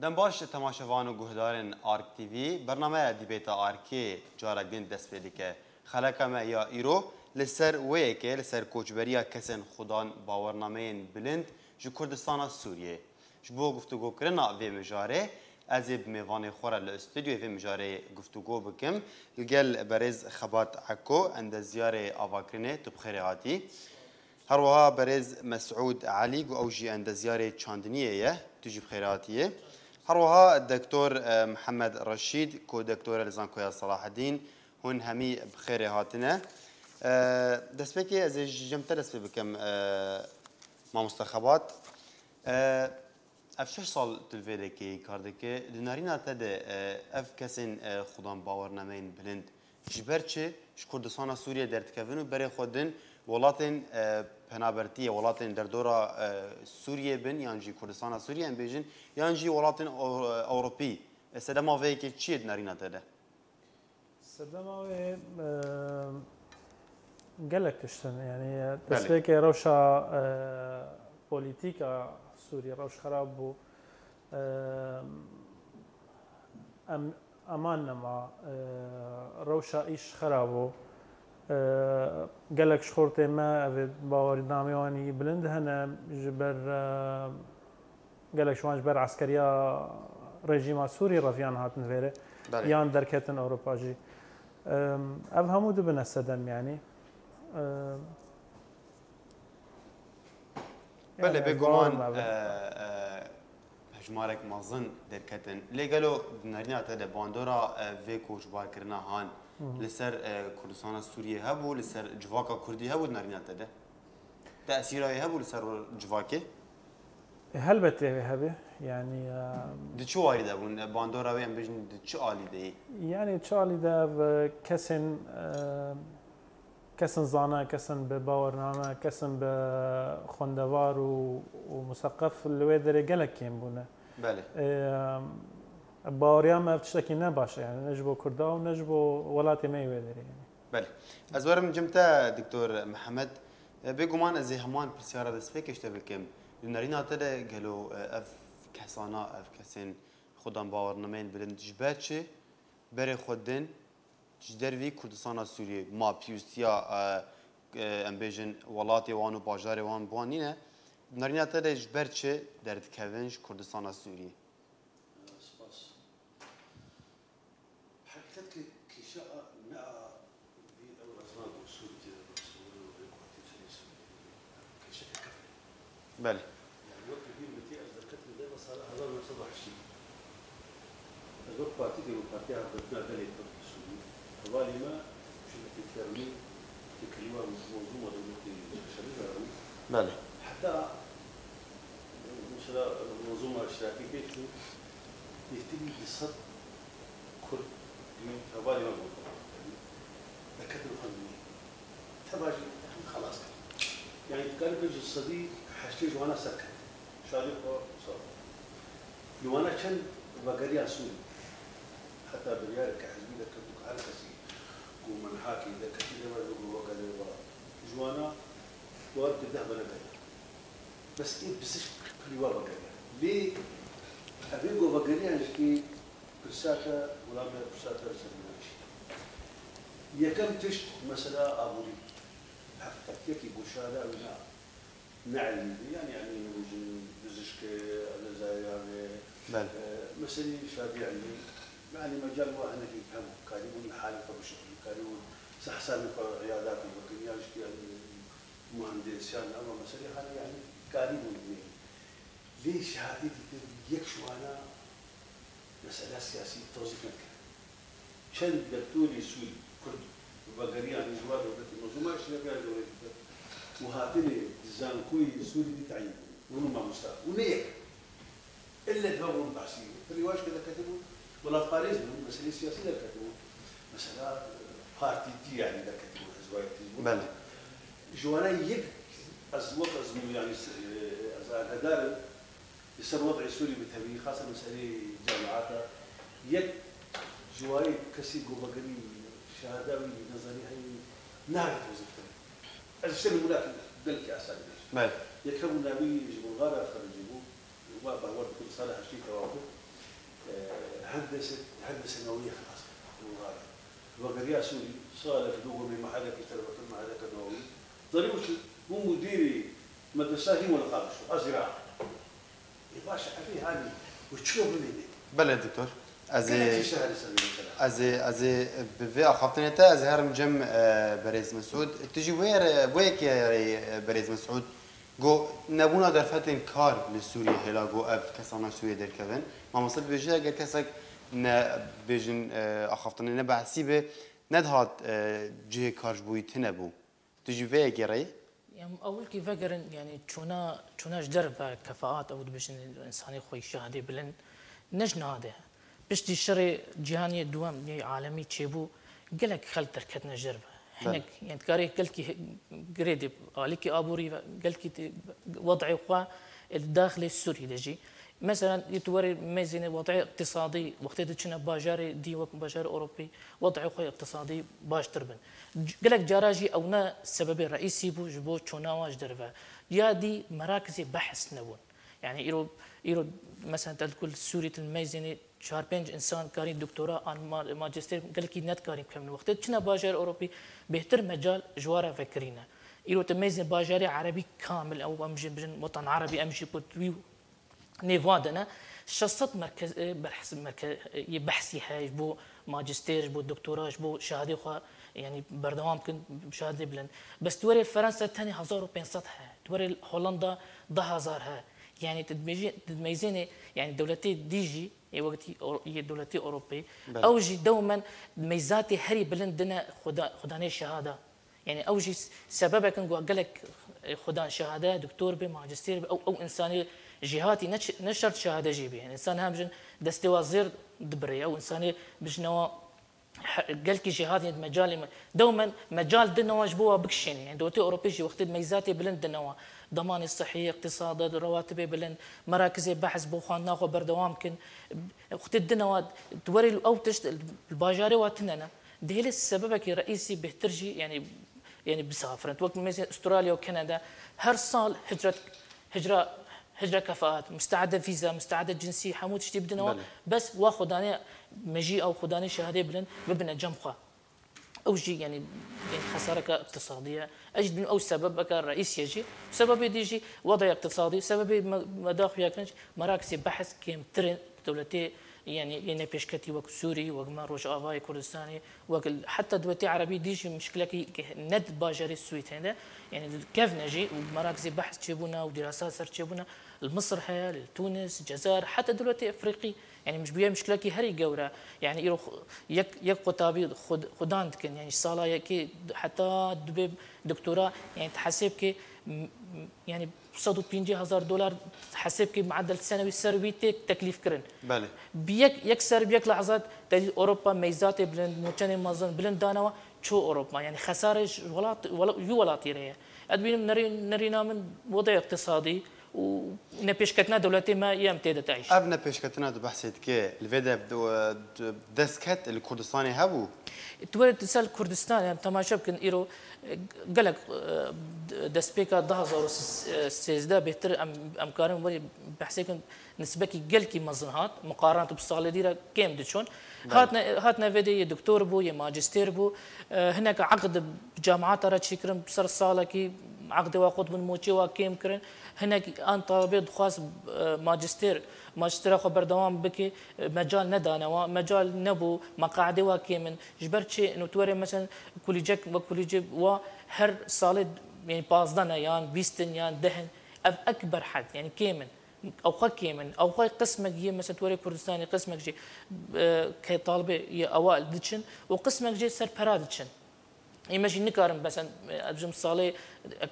دم باش تماشاوان و گهدارن آرک تیوی برنامه دیبیتا آرکی جارگین دست پیدا که خلاقه ما یا ایرو لسر ویکه لسر کوچبریا کسان خودان باورنامه بلند جو کردستان سوریه جبو گفتگو کرنا و مجاره از میوان خورا الاستودیو و مجاره گفتگو بکم الگل برز خبات عکو عند زیاره آواکرینه تبخیراتی هر وها برز مسعود علی و اوجی عند زیاره چاندنیه تجيب خيراتيه هروها الدكتور محمد رشيد كو دكتور لزانكويا صلاح الدين هون همي بخير هاتنا دسبكي از جمت دسبي بكم ما مستخبات اف 6 سال تلفيدكي كاردكي دنارينا تد اف كسن خدان باورنامين بلند جبرچه كردستان سوريا درتكفنو بري خودن ولاتن پنابرتی ولاتن در دورا سوریه بن یانجی کردستان سوریه ام بیجن یانجی ولاتن اروپی سدما وی که چی نرینه داده سدما وی قالك تشتن يعني تسبيك روشا بوليتيكا سوريا روش خراب بو أماننا مع روشا إيش خرابو قالك شخورتي ما أفيد باوري ناميواني بلند هنا جبر قالك شوان جبر عسكرية رجيم سوري رفيان هاتن فيري يان دركتن أوروبا جي أفهمو دبنا السدم يعني بله بگوان هجمارك مازن دركتن لي قالوا نارينا تدا باندورا في كوش بار كرنا هان لسر كردستان سوريا هبو لسر جواكا كردي هبو نارينا تدا تأثيرها هبو لسر جواكي هل بتهبه يعني دي شو وارد ابون باندورا وين بيجن دي شو عالي دي يعني تشالي ده كسن زانا كسن بباورنامه كسن بخندوار ومثقف الويدري قالك كيم بونا بله باوريا ما بتشتكي نباش يعني نجبو كردا ونجبو ولاتي ما يويدري يعني بله ازورم جمتا دكتور محمد بيقومان ازي همان بسياره دسبيك اشتبكم نارينا تدا قالوا اف كسانا اف كسن خدان باورنامين بلند جباتشي بري خودن جدروی کردستان سوریه ما پیوستیا امبیجن ولاتی وان و باجاری وان بوانینه نارینه ترش برچه درد کونش کردستان سوریه. سپاس. حقیقت که شاء نه في أول أزمان سوريا كشيء كفر. بله. يعني وقت كبير متى أذكرت من ده صار هذا من صباح الشيء. الوقت بارتي دي وبارتي هذا بتنا دليل حوالي ما شبكة الترميم تكلمة منظومة دولتية شبيهة بله حتى مثلا منظومة اشتراكية يهتم بصد كل حوالي ما دكاترة فنية تباجي خلاص يعني كان بيجي الصديق حشتي وانا سكت شادي صار وانا كان بقرية سوري حتى بريالك كحزبي ذكرتك على كثير ومن حاكي ذا كثير ما يقولوا وقال جوانا وارد الذهب انا قال بس ايه بس كل يوم بقى ليه ابيقوا بقريان شكي برساتا ولا برساتا سميناش يا كم تشت مثلا ابوري حقيقتك بوشاده ولا نعلم يعني بزشك يعني بله مثلا شادي يعني مجال واحد يفهمه كاريون حالة بشغل كاريون سحسن عيادات البكرية يعني مهندس يعني أما مسألة هذا يعني كاريون ليش هذه يكشوا أنا مسألة سياسية توظيف لك شن دكتور سوري كرد وبقرية يعني جوار دولة المنظومة إيش نبيها دولة وهاتني زانكوي سوري دي تعين ونما مستوى ونيك إلا تفهمون بعسير في الرواج كذا كتبوا ولا باريس من مسألة سياسية كتبوا مسألة بارتي دي يعني ده كتبوا أزواج بله جوانا يك أزواج يعني أزادار يصير وضع سوري بالتبعية خاصة مسألة جامعات يك جواي كسي جوبقري شهادوي نظري هاي نعرف وظيفتها الشيء الملاك دلك أساسا بله يكتبوا نبي يجيبوا غارة خرجوا وما بعوض كل صالح شيء توافق هندسه نوويه خلاص وقرية سوري صار في دوغ من محلك تربة المحلك النووي ضريبه هو مديري مدرسة هي ولا خالص أزرع يباشا أبي هذه وتشوف مني بله دكتور از به اخافتن تا از هرم جم بريز مسعود تجي ويك يا بريز مسعود جو نبونا در فتن کار لسوريا هلا جو اف كسانا سوريا در كفن ما مصل بيجي اگر كسك ن بيجن اخافتن نبعسي به ندهات جه کارج بوي تنبو تجي ويك يا يعني اول كيف فكرن يعني شوناش درب كفاءات او بيجن الانساني خوي شهاده بلن نجنا هذا بشتي الشري جهاني دوام عالمي تشيبو قالك خل تركتنا جربه هناك يعني تكاري قالك قريدي قالك ابوري قالك وضعي خوا الداخلي السوري دجي مثلا يتوري ميزانيه وضعي اقتصادي وقت تشنا باجاري دي وك باجار اوروبي وضعي خوا اقتصادي باش تربن قالك جراجي اونا السبب الرئيسي بو تشوناواج دربه يا دي مراكز بحث نبون يعني يرو مثلا تقول سورية الميزانية 4-5 انسان كارين دكتوراه عن ماجستير قال لك نت كارين كم وقت تشنا باجر اوروبي بهتر مجال جواره فكرينا يرو تميزن باجري عربي كامل او امجي بجن وطن عربي امجي بوتوي نيفادنا شصت مركز بحثي هاي بو ماجستير بو دكتوراه بو شهاده خو يعني بردوام كن شهاده بلن بس توري فرنسا ثاني 1500 توري هولندا 10000 يعني تدميزيني يعني دولتي ديجي وقتي دولتي اوروبي اوجي دوما ميزاتي هري بلندنا خداني شهاده يعني اوجي سببك نقول لك خدان شهاده دكتور بماجستير او انساني جهاتي نشرت شهاده جيبي يعني انسان هامجن دستي وزير دبري او انساني بجنوا قالك جهاتي مجال دوما مجال دنا جبوها بكشين يعني دولتي اوروبي وقت ميزاتي بلندنا ضمان الصحي اقتصاد رواتب بلند مراكز بحث بوخان ناخذ بردوام كن وقت الدنوات توري او تشت الباجاري واتننا دهيل السببك الرئيسي بهترجي يعني بسافر وقت مثلا استراليا وكندا هر صال هجره كفاءات مستعده فيزا مستعده جنسيه حمود تشتي بدنا بس واخذ انا مجي او خداني شهاده بلند ببنى جمخه او شيء يعني خساره اقتصاديه اجد من او سبب الرئيس يجي سبب يجي وضع اقتصادي سبب مداخل يكنش مراكز بحث كيم ترن دولتي يعني بيشكتي وك سوري وما روج افاي كردستاني حتى دولتي عربي ديجي مشكله ند باجري السويت هنا يعني كيف نجي ومراكز بحث تجيبونا ودراسات صار تجيبونا المصر هي تونس الجزائر حتى دولتي افريقي يعني مش بيها مشكله كي هري جورا يعني يروح يك قطابي خدان كان يعني صاله كي حتى دكتوراه يعني تحسب كي يعني 150,000 دولار تحسب كي معدل سنوي سرويتك تكليف كرن بله يكسر بيك لحظات اوروبا ميزات بلند موتشاني مازن بلند دانوا شو اوروبا يعني خساره ولا طيريه ادبين نرينا من وضع اقتصادي ونبيشكتنا دولتي ما يمتد تعيش ابنا بيشكتنا بحثت كي الفيدا دسكت الكردستاني هبو تولد تسال كردستان يعني تماشى كن ايرو قالك دسبيكا 2013 بهتر امكارن ولي بحسيكن نسبكي قالكي مزنهات مقارنه بالصاله ديرا كيم دشون هاتنا فيدي دكتور بو يا ماجستير بو هناك عقد بجامعات راه تشكرن بصر صاله كي عقد واخذ من موتشي وكيم كرن هناك ان طالب خاص ماجستير خبر دوام بكي مجال ندانا مجال نبو مقاعد وكيمن جبرت شيء انه توري مثلا كوليجك وكوليجي وهر صالد يعني بازدنا يعني بيستن يعني دهن اكبر حد يعني كيمن او خا كيمن او خا قسمك هي مثلا توري كردستاني قسمك جي كطالبه اوائل دتشن وقسمك جي سر برادتشن يمشي نكارم مثلا ابجم صالي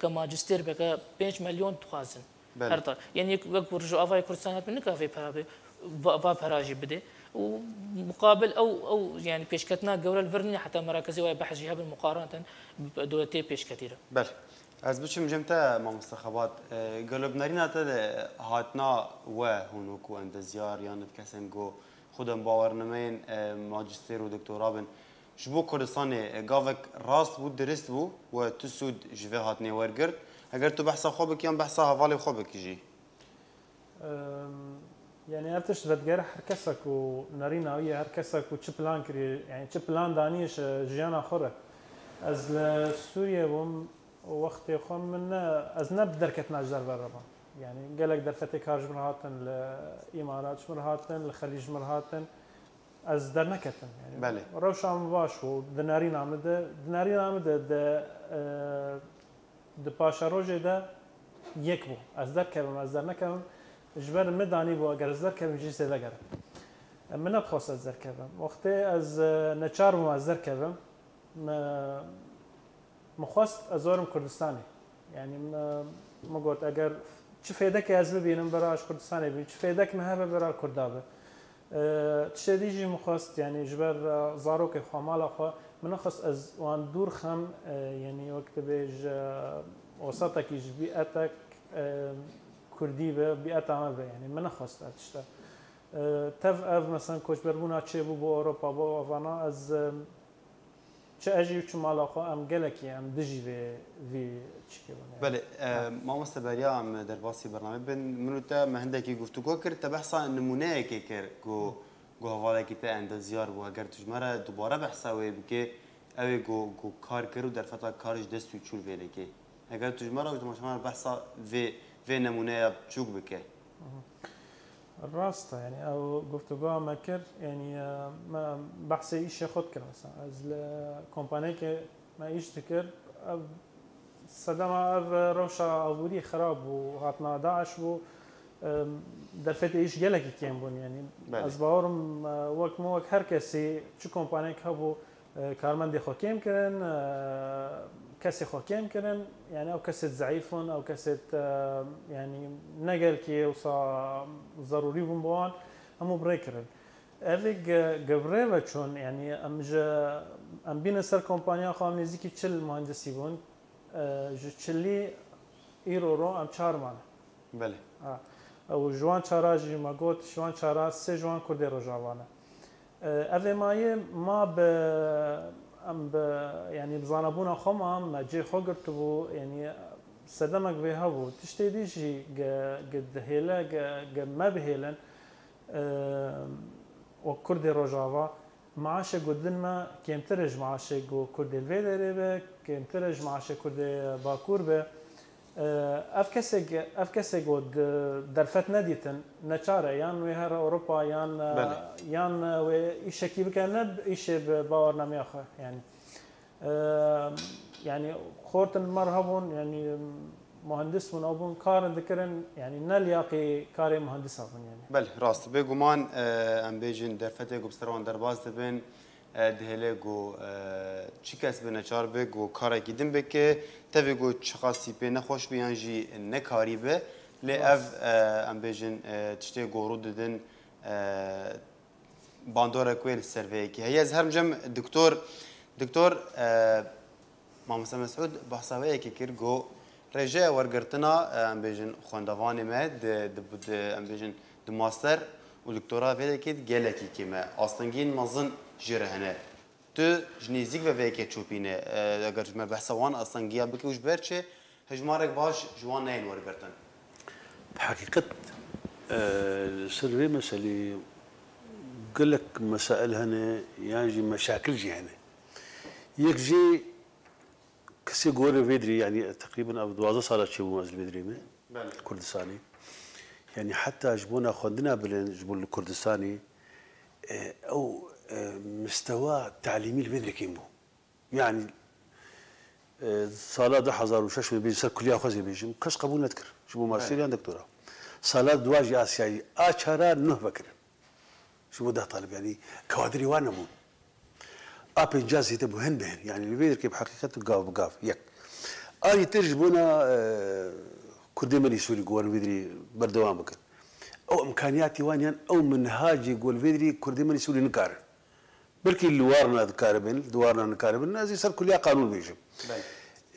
كماجستير بك 5 مليون تخازن هرطا يعني يكبر افاي كردستان بنكافي برابي فا براجي بدي ومقابل او يعني بيشكتنا جوره الفرني حتى مراكزي وبحث جهه بالمقارنه بدولتي بيش كثيره بله از بچم جمتا ما مستخبات قلب نارينا تد هاتنا وهنوك وعند زيار يعني كسنجو خودم باورنمين ماجستير ودكتوراه بن جبو كردستاني قافك راست بود درست بو و تسود جوه هاتني ورگرد اگر تو بحثا خوبك يان بحثا هوالي خوبك يجي يعني أفتش بتجرح هركسك ونارينا ويا هركسك وتشبلان كري يعني تشبلان دانيش جيانا خورة از سوريا بوم وقت خم من از نب دركت ناجر برا يعني قالك درفتي كارج مرهاتن الإمارات مرهاتن الخليج مرهاتن از در نكتن يعني بله روش عم باش و دنارين عمده د پاشا روجه ده یک بو از در کردم از در نکردم جبر مدانی بو اگر از در کردم جیسه لگر من نبخواست از در کردم وقتی از نچار بو از در کردم مخواست ازارم کردستانی يعني ما قلت اگر چه فایده از ببینم براش کردستانی ببین چه فایده مهبه برای کردابه تشديجي مخواست يعني جبر زاروك خمال اخو من خص از وان دور خم يعني وقت بيج وسطك بيئتك كردي بيئه عمل يعني من خص تشتا تف اف مثلا كوش بربونا تشي بو اوروبا بو افانا از چه اجي چ مال اخو ام گلكي ام دجي في تشكي بله ما مستبريا ام در باسی برنامه بن منوتا مهندکی گفتگو کرد تبحثا نمونه کی کر گو حواله کی ته اند زیار بو اگر تجمره دوباره بحثا وی بگه اوی گو کار کرو در فتا کارش دستو چول ویله کی اگر تجمره و تماشا بحثا و نمونه چوک بکه الراستا يعني او گفتگو ما کرد يعني ما بحث ايش خود کرد مثلا از کمپانی که ما ايش تكر صدام روشا أولي خراب وهاتنا داعش و درفت إيش جلك كيم بون يعني أزبارم وقت مو وقت هر كسي شو كومباني كابو كارمن دي خوكيم كرن كسي خوكيم كرن يعني أو كسي ضعيفون أو كسي يعني نقل كي وصا ضروري بون همو بريكرن أفيك قبرة بتشون يعني أم بين سر كومبانيا خام نزيكي تشل مهندسي بون جتشلي إيرورو أم چارمان. بله. أو جوان چاراجي ما قلت جوان چارا سه جوان كردي رجاوانا. أفي ماي ما ب أم ب يعني بزانبونا خمام ما جي خقرت بو يعني صدمك بها بو تشتي شيء قد هيلا قد ما بهيلن وكردي رجاوا معاش قدن ما كم ترج معاش جو كردي الفيدري كم ترج معاش كردي باكور به أفكسج قد درفت نديتن نشارة يان وهر أوروبا يان وإيش كيف كان إيش باورنا مياخه يعني خورتن مرهبون يعني مهندس من أبون كارن ذكرن يعني نلياقي كاري مهندس أبون يعني. بله راست بيجومان أم بيجين درفته جو بستروان درباز تبين دهله جو چیکس به نچار به جو کاری کدیم به که تفی جو چخاصی به نخوش بیانجی نکاری به لعف ام بیشن تشتی گورو دادن باندور کویل سروی که هی از هر جم دکتور مامسا مسعود بحثاوی که کر جو رجع ورگرتنا ام بیشن خواندوانی مد ام بیشن دماستر و دکتورا ویده کید گلکی که ما آستنگین مازن جرهنه تو جنیزیک و ویکه چوبینه اگر ما بحثوان اصلا گیا بکوش برچه هجمارك باش جوان نين ورقرتن بحقيقة سلوي مسألة قل لك مسائل هنا يعني مشاكل جي هنا يكجي كسي قول فيدري يعني تقريبا أو 12 صار شيء مازل فيدري ما الكردستاني يعني حتى جبونا خدنا بالجبون الكردستاني أو مستوى التعليمي الفيدري كيمبو يعني صالات 1006 بيجي سر كلية خوزي بيجي كاش قبول نذكر شو مارسيليان دكتوراه صالات دواجي آسيائي آشارا نه بكر شو ده طالب يعني كوادري وانا مو أبي جازي تبو هن بهن يعني الفيدر كيف حقيقته قاف بقاف يك أي ترجمونا كردي مالي سوري قوان فيدري بردوان بكر أو إمكانياتي وانيان أو منهاجي قول فيدري كردي مالي سوري نكار بلكي اللي وارنا ذكاربن دوارنا نكاربن نازي صار كلية قانون بيجي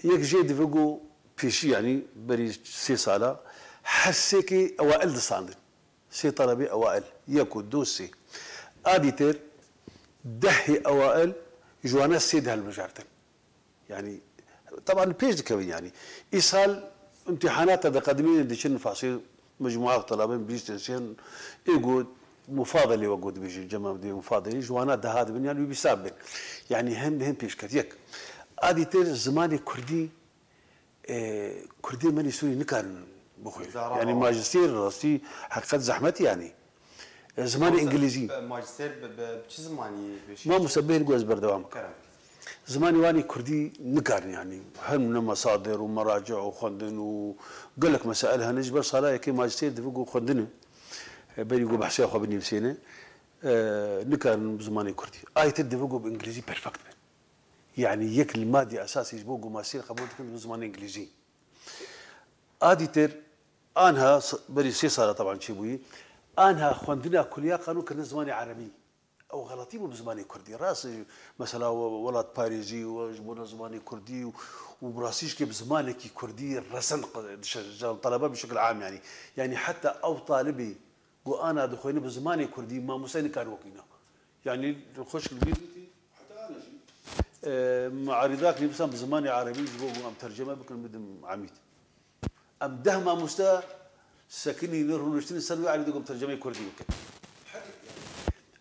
يك جيد فيقو بيشي يعني بري 6 سالة حسيكي أوائل دصاندن 6 طلبي أوائل يكو دوسي آديتر دهي أوائل جوانا سيد هالمجارتن يعني طبعا بيش كمان يعني إيصال امتحانات هذا قدمين ديشن فاصيل مجموعة طلبة بيشتغل يقول مفاضلة وجود بيجي الجماعة دي مفاضلة جوانا ده هذا بنيان وبيسابن يعني هم بيش كتيك هذه تير زماني كردي كردي ماني سوري نكان بخير يعني ماجستير راسي حقيقة زحمتي يعني زماني انجليزي ماجستير بشي زماني ما مسبين جواز بردوام زماني واني كردي نكان يعني هم من مصادر ومراجع وخندن وقال لك مسائلها نجبر صلاة كي ماجستير دفقوا خندنه بيقول بحثي أخو بني بسينة نكان زماني كردي تدفقوا بإنجليزي بيرفكت يعني يك المادي أساسي يجبوقوا ماسير خبرت كنت زماني إنجليزي تر أنها بري صارة طبعا شيبوي أنها خندنا كلية قانون كنا زماني عربي أو غلطي بزماني كردي راسي مثلا ولد باريزي وجبونا زماني كردي وبراسيش كي بزمانك كردي رسن طلبة بشكل عام يعني حتى أو طالبي وانا دخويني بزماني كردي ما مسيني كان وكينا يعني نخش البيت حتى انا شيء مع رضاك لي مثلا بزماني عربي جبوه ام ترجمه بكن بدم عميد ام ده ما مستا سكني نور نشتري سنوي على دقم ترجمه كردي وكذا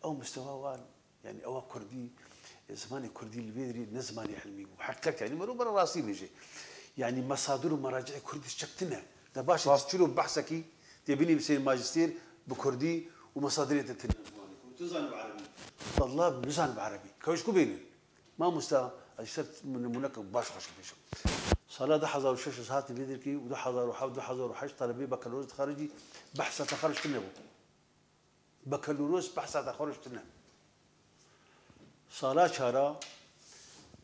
او مستوى وان يعني او كردي زماني كردي البيدري نزماني حلمي وحققت يعني مرو برا راسي بيجي يعني مصادر ومراجع كردي شكتنا ده باش تشيلوا بحثك تبيني بسير ماجستير بكردي ومصادر التنين وتزان بعربي طلاب بزان بعربي كويش كوبيني ما مستوى اشترت من منك باش خش بيشو صلاة ده حضر وشش ساعات بيدركي وده حضر وحاول ده حضر وحش طلبي بكالوريوس خارجي بحث تخرج تنبو بكالوريوس بحث تخرج تنبو صلاة شارع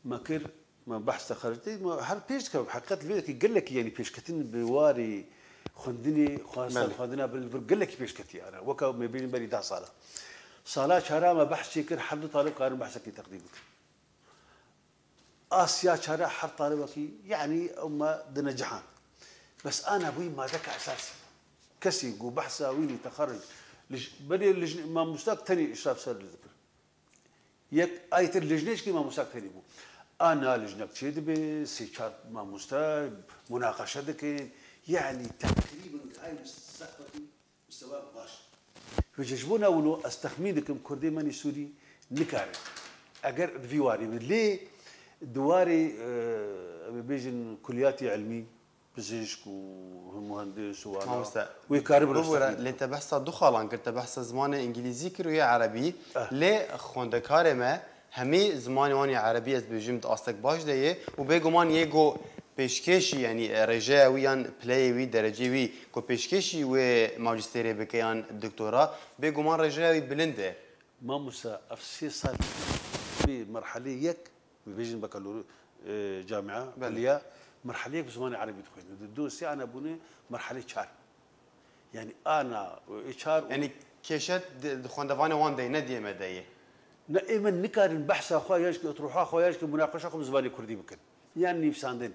مكر ما بحث تخرجتي هل بيش حقيقة الفيديو قال لك يعني بيش كتين بواري خندني خاصة خندنا قال لك بيش كتي أنا وكا ما بين بري ده صلاة شارع ما بحث شكر حد طالب قارن بحثك تقديمك آسيا شارع حد طالبك يعني أما دنجحان بس أنا أبوي ما ذاك أساسي كسي جو بحثه ويني تخرج بدي ما مستاق تاني إشراف سر الذكر يك آية اللجنة كي ما مستاق تاني بو أنا لجنة شيد بسيشات ما مستاق مناقشة ذكين يعني تقريبا هاي مستوى باش فججبونا ولو استخمينكم كردي ماني سوري نكاري أجر فيواري ليه دواري بيجن كلياتي علمي بزيشك ومهندس ويكارب اللي انت بحث دخلان كنت بحث زمان انجليزي كروي عربي ليه خوندكار ما همي زمان واني عربي از بيجمت استك باش ديه وبيجمان يجو پیشکشی یعنی رجع ویان پلی وی درجه وی کو پیشکشی و ماجستری بکیان دکتورا به گمان رجع وی بلنده ما مسا افسي صار في مرحله يك بيجن بكالوريوس جامعه كليه مرحله بزمان عربي دخل دوسي انا بني مرحله شار يعني انا شار يعني كيشت خوندوانه وان دي ندي مديه نائما نكار البحث اخويا تروحوا اخويا مناقشه زماني كردي بكن يعني نفساندن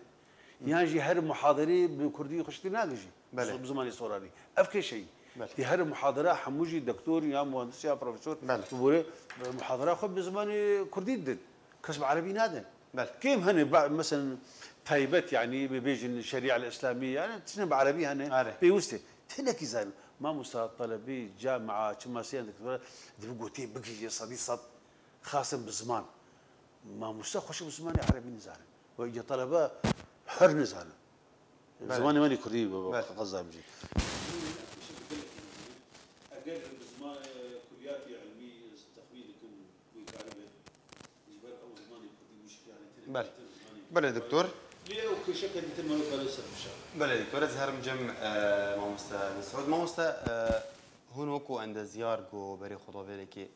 يعني هر محاضرة بكردي خشتي ناقشي بزماني صوراني أفكي شيء في هر محاضرة حموجي دكتور يا مهندس يا بروفيسور تقول محاضرة خب بزماني كردي دن كسب عربي نادن كيف هني مثلا تايبت يعني بيجي الشريعة الإسلامية يعني تسنى بعربي هني بيوستي تنكي زين ما مستوى طلبي جامعة كما سيان دكتور تقول تي بقي صديق صد خاصم بزمان ما مستوى خش بزماني عربي نزال ويجي طلبة حر نزال زماني ماني كردي غزة مجي أجل بزمان كلياتي علمي تخمينكم ويكاربه يجبر أو زماني كردي مش يعني بله دكتور ليه وكل شكل يتم لسه مش بله دكتور زهر مجم ما مسعود ما هون وكو عند زيار جو بري خطوة كي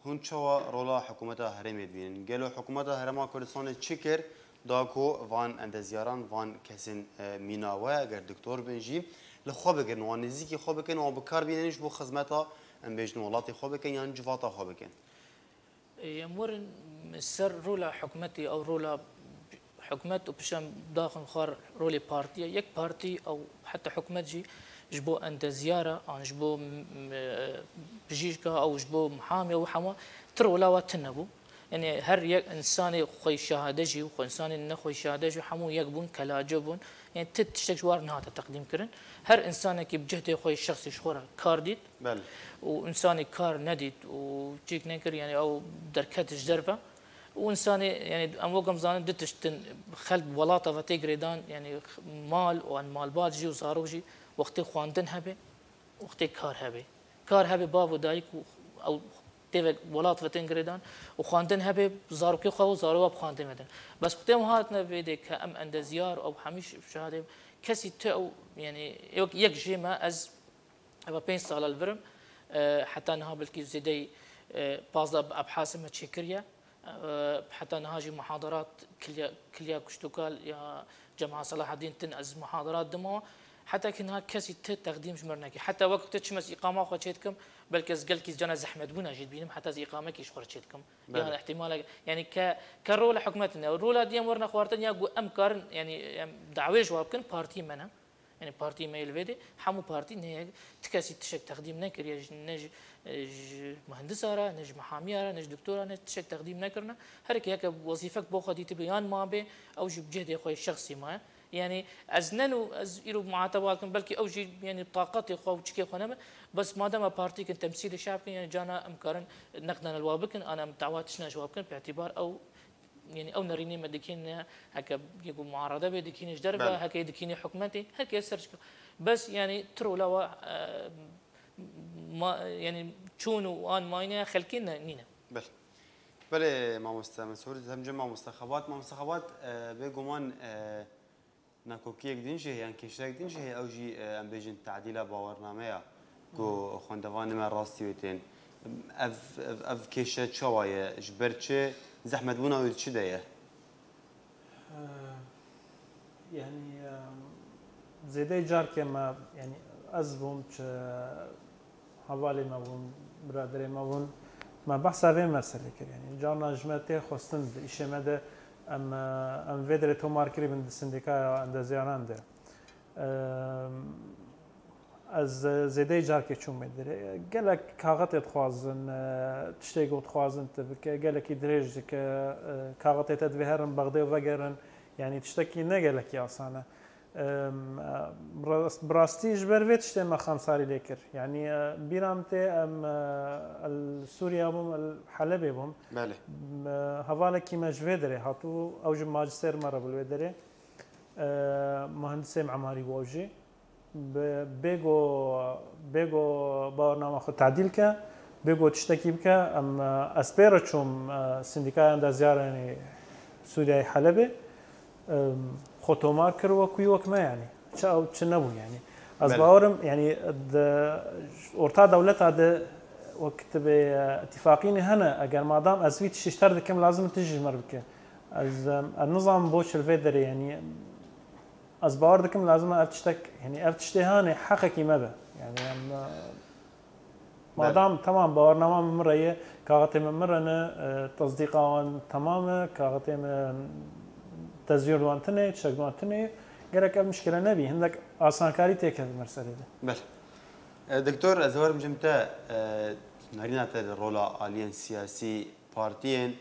هون شوا رولا حكومتها هرمي بين قالوا حكومتها هرما كردستان تشكر داكو فان عند زياران فان كسن ميناوا اگر دكتور بنجي لخو بكن وان نزيكي خو بكن و بكار بينش بو خدمتها ام بيجن ولاتي خو بكن يعني جفاتا خو بكن يمر سر رولا حكومتي او رولا حكومت وبشام داخل خار رولي بارتي يك بارتي او حتى حكومت جي جبو عند زياره عن جبو بجيشكا او جبو محامي او حما ترولا وتنبو يعني هر يك انسان خوي شهادجي وخو انسان نخوي شهادجي حمو يقبون كلاجبون يعني تشتك جوار نهاته تقديم كرن هر انسان كي بجهده خوي الشخصي شخوره كارديت بله وانساني كار نديت وجيك نكر يعني او دركتش دربه وانساني يعني ام وقم زان دتشتن خلب ولاطه فتيغريدان يعني مال وان مال باجي وصاروجي وقتي خواندن هبه وقتي كار هبه كار هبه باب دايك او تيفك ولات فتنغريدان وخواندن هبه زاروكي خو زارو بخواندن مدن بس وقتي مهاتنا بيدك ام عند زيار او حميش شهاده كسي تو يعني يك جيما از ابا 5 سال الفرم حتى انها بلكي زيدي باز ابحاث ما تشكريا حتى نهاجي محاضرات كليا كشتوكال يا جماعه صلاح الدين تنأز محاضرات دمو حتى كنا كسي تقديم شمرناكي حتى وقت تشمس اقامه خوتشيتكم بلكي زقلكي جنا زحمه بونا جيت بينم حتى زي اقامه كيش خرجتكم يعني احتمال يعني كرول حكومتنا الرولا دي امورنا خوارتن يا امكار يعني دعوي جواب كن بارتي منا يعني بارتي ميل فيدي حمو بارتي نه تكاسي تشك تقديم نكر يا نج مهندسه را نج محاميه را نج دكتوره نج تشك تقديم نكرنا هرك هيك وظيفك بو خديت بيان ما به او جب جهدي خوي الشخصي ما يعني ازنن از يرو معاتباتكم بلكي اوجي يعني طاقتي خو تشكي خنم بس ما دام بارتي كنت تمثيل الشعب يعني جانا امكارن نقدنا الوابكن انا متعواتشنا جوابكن باعتبار او يعني او نريني مدكين هكا يقول معارضه بدكين جدربه هكا يدكيني حكمتي هكا يسرج بس يعني ترو لو ما يعني تشونوا ان ماينا خلكينا نينا بله ما مستمسور هم جمع مستخبات بگمان نکوکی دینجه یعنی کشور دینجه او جی ام بیجن تعدیل باورنامه کو خوندوان ما راستی ویتین اف کشه چوایه جبرچه زحمت بونا وید چه دایه يعني زيدي جار كما يعني ازبم حوالي ما بون برادري ما بون ما بحث هذه مسألة يعني جانا جمعتي خصن إيش ماذا ام فيدري تو ماركري من السندكاء عند زياران ده از زيدي جار كشوم مدري قالك كاغط يتخوازن تشتيقو تخوازن تبك قالك يدريج كاغط يتدفهرن بغدي وفقرن يعني تشتكي نقالك يا أصلا براستي جبر فيت شتى ما خمساري ليكر يعني بيرامتي ام السوريا بوم الحلبي بوم بله هوالا كيما جفيدري هاتو اوج ماجستير مره بالويدري مهندسي معماري ووجي بيجو برنامج خود تعديل كا بيجو تشتكي بك ام اسبيرتشوم سندكاء عند زياره يعني سوريا حلبي خطو ماركر وكوي وكما يعني شاو تشنبو يعني أصبحورم يعني أورتا دولة هذا وقت باتفاقين هنا أجر ما دام أزويت شيشتر كم لازم تجي مربكة النظام بوش الفيدري يعني أصبحور كم لازم أفتشتك يعني أفتشتهاني حقكي ماذا يعني ما دام تمام باورنامه مرة كاغتي مرة تصديقا تماما كاغتي تزوير وانتني تشك وانتني قالك المشكله نبي عندك آسان كاري تيك المساله دي بله دكتور ازهر مجمتا نارينا الرولا الين سياسي بارتيين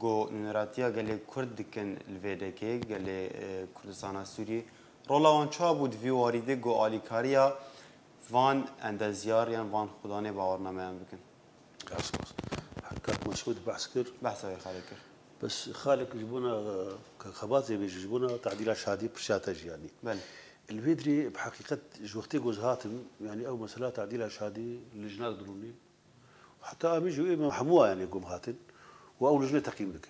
جو نراتيا قال كرد كان الفيديكي قال كردستان السوري رولا وان تشابود في واريده جو اليكاريا فان عند زيار يعني فان خدانه باورنامه امریکن اساس حكاك مسعود بحث يا خالك بس خالك يجيبونا كخبات زي بيجيبونا تعديلات شهادي برشاتج يعني بل الفيدري بحقيقه جوختي جوزهاتم يعني او مساله تعديلات شهادي لجنه دروني وحتى اميجو محموه يعني قوم هاتن واول لجنه تقييم لك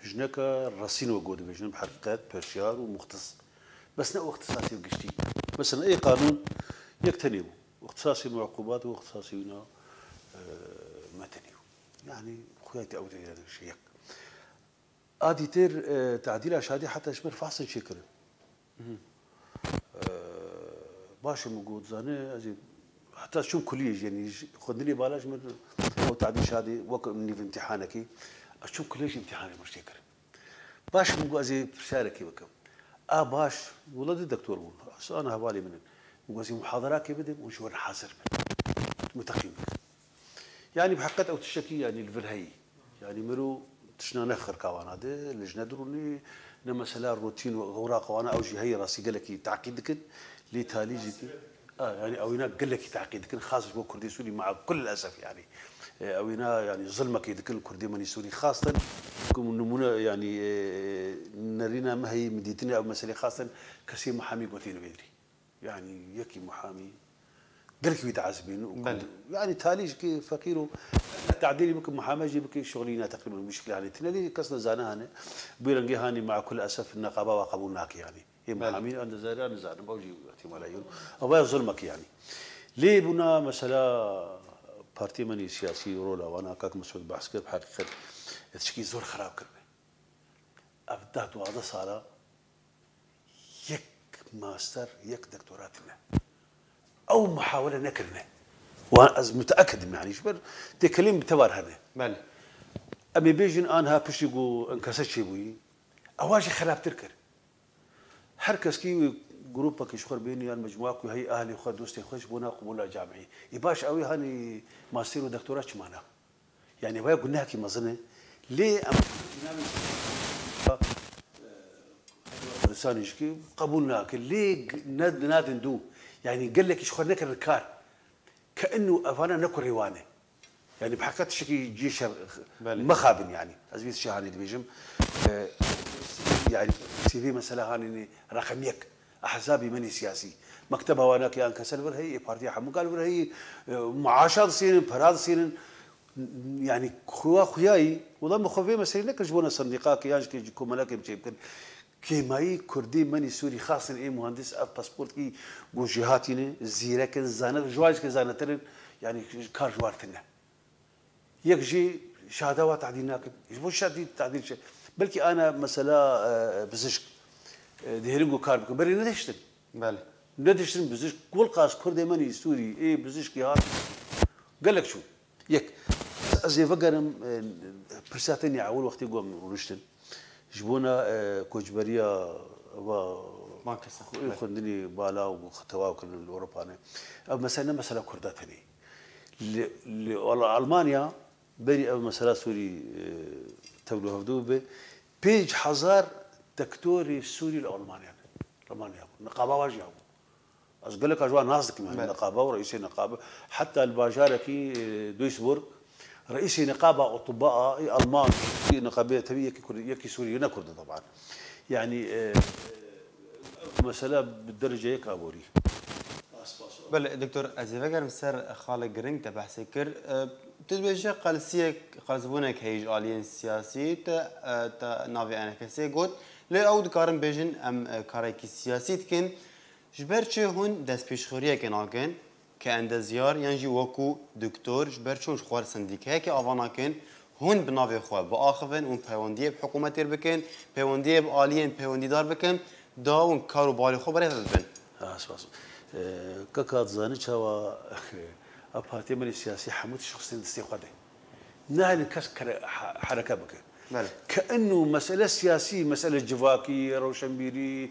لجنه كراسين وجود لجنه بحقيقه برشار ومختص بس نوع اختصاصي وقشتي مثلا اي قانون يقتنيه واختصاصي من عقوبات واختصاصي من مدني يعني خوياتي او هذا الشيء اديتر تعديل شهادي حتى يشمل فحص شكر باش موجود زاني ازي حتى شو كليه يعني خذني بالاش من او تعديل شهادي وقت مني في امتحانك اشوف كليه امتحاني مش شكر باش موجود ازي شاركي بكم باش ولد الدكتور بقول انا هبالي من موجود محاضرات كيف بدي ونشوف حاصر متقيم يعني بحقيقه او تشكي يعني الفرهي يعني مرو تشنا نخر كوان هذا لجنة دروني مثلا الروتين وغراق وانا او جهه راسي قال لك تعقيدك لي تالي جيتي يعني او هنا قال لك تعقيدك خاص بو كردي سوري مع كل الاسف يعني او هنا يعني ظلمك يدك الكردي ماني سوري خاصه نمونه يعني نرينا ما هي مديتنا او مساله خاصه كسي محامي قلت له بدري يعني يكي محامي قال لك يتعذبين يعني تالي كي فقيرو تعديلي بك محاماه بك شغلينا تقريبا المشكله يعني تنالي كسنا زانا هنا بيرنجي هاني مع كل اسف النقابه وقبولناك يعني هي محامين انا زاري انا زاري بوجي احتمال او ظلمك يعني ليه بنا مثلا بارتي ماني سياسي رولا وانا كاك مسؤول بحث كيف بحقيقه تشكي زور خراب كربه ابدات وهذا صار يك ماستر يك دكتوراتنا او محاوله نكرنا وانا متاكد يعني شبر تكلم بتبار هذا بله ابي بيجن انها بشيغو انكسر شي بوي اواجي خراب تركر حركس كي جروبك يشخر بيني انا مجموعك وهي اهلي وخد دوستي خوش بونا قبول جامعي يباش قوي هاني ماستر ودكتوراه معنا يعني باي قلنا كي مظنه ليه لساني يشكي قبولناك ليه ناد ندو يعني قال لك يشخر نكر الكار كانه افانا نكر ريوانه يعني بحكت شكي جيش مخابن يعني ازبيت شهاني بيجم يعني سي في مساله هاني رقم يك احزابي ماني سياسي مكتبها وانا كي انكسر هي بارتي حمو قال هي معاشات سين فراد سين يعني خوياي وضم خوفي مسير لك جبونا صنديقات كي كي جيكم ملاك يمكن كي ماي كردي ماني سوري خاصه اي مهندس اف باسبورت كي جهاتيني زيرك زانت جواز كي زانتن يعني كار جوارتنا يكجي شهادات تعديلناك يجبو شهادة تعديل شيء بلكي انا مثلا بزشك دهيرنجو كاربك بري ندشتن بله ندشتن بزشك كل قاس كردي ماني سوري اي بزشك هات قال لك شو يك زي فقرم برساتني اول وقت يقوم ورشتن جبونا كوجبريا و ما كسر خندني بالا وختوا وكل الاوروباني او مثلا كرداتني لألمانيا بني أو مثلا سوري تولو هفدوبة بيج حزار دكتوري سوري لألمانيا نقابة واجهة أقول لك أجوا ناس كمان نقابة ورئيس نقابة حتى الباجارة كي دويسبورغ رئيس نقابة أطباء ألمان في نقابة تبي يكي سوري كرد طبعا يعني مسألة بالدرجة يك أبوري بله دكتور ازيفاگر مسر خالق گرنگ تا بحث کر تدبیجه قلسیه قلزبونه که هیچ آلین سیاسی تا ناوی انکسی گود لی او دکارم بیجن ام کاری کی سیاسی تکن جبر چه هون دست پیشخوریه کناکن که اندزیار یعنی وکو دکتور جبر چونش خوار سندیکه که آوانا کن هون بناوی خواه با آخفن اون پیوندیه بحکومت بکن پیوندیه بآلین پیوندی دار بکن دا اون کارو بالی خوب برای ببن كاكاد زانيتش هو أبهاتي من السياسي حمود شخصين استيقاظه نهل كاس حركة بك كأنه مسألة سياسية مسألة جواكي روشنبيري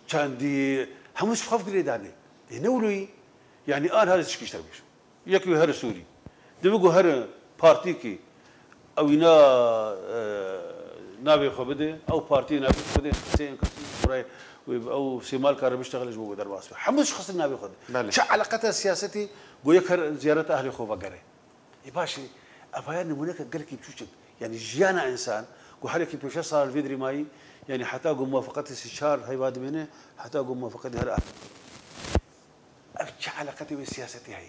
شاندي همش خاف قريد عنه ينولي يعني هذا الشيء تربيش يكوي هر سوري دبقوا هر بارتيكي أو ينا نابي خبده أو بارتي نابي خبده سين كسي او سيمال كار بيشتغل جوا درباس حمد شخص النبي خد شو علاقتها سياستي ويكر زياره اهلي خوفا قري يباشي ابايا نمونك قال لك يمشي يعني جيانا انسان وحركي بيش صار الفيدري ماي يعني حتى اقوم موافقه استشار هاي بعد منه حتى اقوم موافقه هر شو علاقتي بالسياستي هاي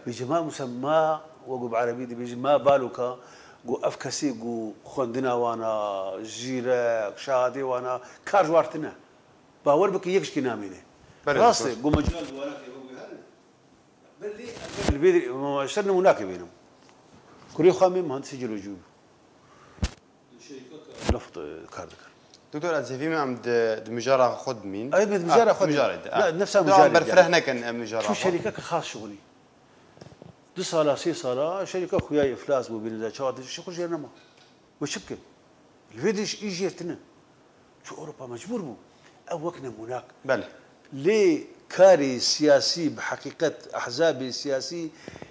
بجماعه مسمى وقب عربي بيجي ما بالك جو افكسي جو خندنا وانا جيرك شادي وانا كارجوارتنا باور بك يكش كنامينه راسي قوم مجال ولا بلي البيدري ما شرنا هناك بينهم كوري خامي مهندس جيولوجي لفظ كاردك دكتور ازيفي عم مجاره خد مين اي مجاره خد لا نفسها مجاره برفرحنا كان مجاره شو شركه خاص شغلي 2 صاله 6 صاله شركه خوياي افلاس بو بين ذا شاد شو جينا ما وشبكه الفيديش يجيتنا شو اوروبا مجبور بو أوكنا هناك بله ليه كاري سياسي بحقيقة أحزاب سياسي